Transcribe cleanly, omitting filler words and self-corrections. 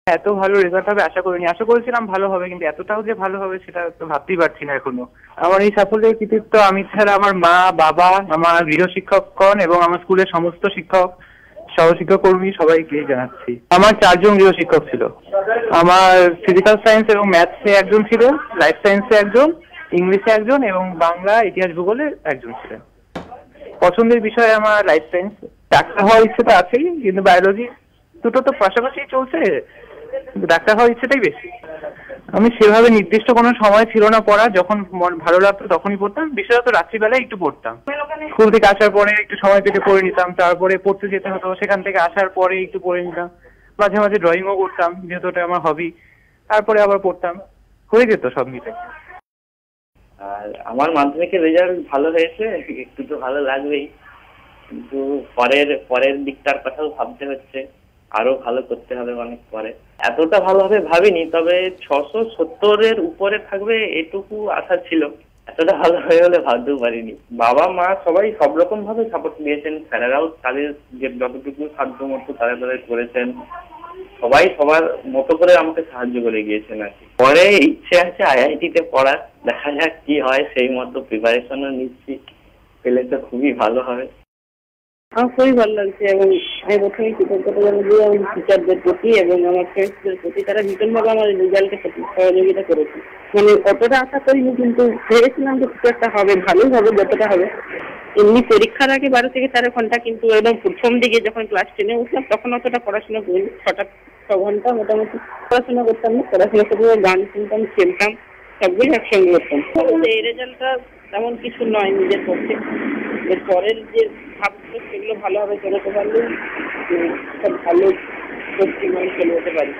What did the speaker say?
এত ভালো রেজাল্ট হবে আশা করিনি। আশা করেছিলাম ভালো হবে, কিন্তু এতটাও যে ভালো হবে সেটা তো ভাবতেই পারছি না এখনো। আমার এই সাফল্যের কৃতিত্ব আমি ছাড়া আমার মা, বাবা, আমার গৃহ শিক্ষকগণ এবং আমার স্কুলের সমস্ত শিক্ষক, সহশিক্ষক কর্মী সবাইকে জানাচ্ছি। আমার 4জন গৃহ শিক্ষক ছিল। আমার ফিজিক্যাল সায়েন্স এবং ম্যাথসে একজন ছিল, লাইফ সায়েন্সে একজন, ইংলিশে একজন এবং বাংলা, ইতিহাস, ভূগোলে একজন ছিলেন। পছন্দের বিষয় আমার লাইফ সায়েন্স। ডাক্তার হওয়ার ইচ্ছে তো আছেই, কিন্তু বায়োলজি দুটো তো পাশাপাশি চলছে, কিন্তু ডাক্তার হওয়ার ইচ্ছেটাই বেশি। আমি সেভাবে নির্দিষ্ট কোনো সময় ছিল না পড়া, যখন মন ভালো লাগতো তখনই পড়তাম, বিশেষত রাত্রিবেলায় একটু পড়তাম। স্কুল থেকে আসার পরে একটু সময় পেতে পড়ে নিতাম, তারপরে পড়তে যেতে হতো, সেখান থেকে আসার পরে একটু পড়ে নিতাম, মাঝে মাঝে ড্রয়িংও করতাম যেহেতু ওটা আমার হবি, তারপরে আবার পড়তাম, হয়ে যেত সব মিলে। আর আমার মাধ্যমিকের রেজাল্ট ভালো হয়েছে, একটু তো ভালো লাগবেই, কিন্তু পরের পরের দিকটার কথাও ভাবতে হচ্ছে, আরো ভালো করতে হবে অনেক পরে। এতটা ভালো হবে ভাবিনি, তবে 670-এর উপরে থাকবে এটুকু আশা ছিল। এতটা ভালো হয়ে হলে ভাবতেও পারিনি। বাবা মা সবাই সব রকম ভাবে সাপোর্ট দিয়েছেন, স্যারেরাও তাদের যে যতটুকু সাধ্য মতো তাদের করেছেন, সবাই সবার মতো করে আমাকে সাহায্য করে গিয়েছেন আর কি। পরে ইচ্ছে আছে আইআইটিতে পড়ার, দেখা যাক কি হয়, সেই মতো প্রিপারেশনও নিচ্ছি, পেলে তো খুবই ভালো হবে। আমার খুবই ভালো লাগছে এবং আমি প্রথমে কৃতজ্ঞতা জানাবো আমার টিচারদের প্রতি এবং আমার ফ্রেন্ডসদের প্রতি। তারা ভীষণভাবে আমার রেজাল্টে সহযোগিতা করেছে। মানে অতটা আশা করিনি, কিন্তু ভেবেছিলাম যে কিছু একটা হবে, ভালোই হবে যতটা হবে। এমনি পরীক্ষার আগে 12 থেকে 13 ঘন্টা, কিন্তু একদম প্রথম দিকে যখন ক্লাস 10-এ উঠলাম তখন অতটা পড়াশোনা করিনি। 6 ঘন্টা মোটামুটি পড়াশোনা করতাম না, পড়াশোনার সাথে গান শুনতাম, খেলতাম, সবগুলো একসঙ্গে করতাম। এই রেজাল্টটা তেমন কিছু নয় নিজের পক্ষে, এর পরের যে ভাবগুলো সেগুলো ভালোভাবে চলাতে পারলে সব ভালো কোচিং চলে যেতে পারি।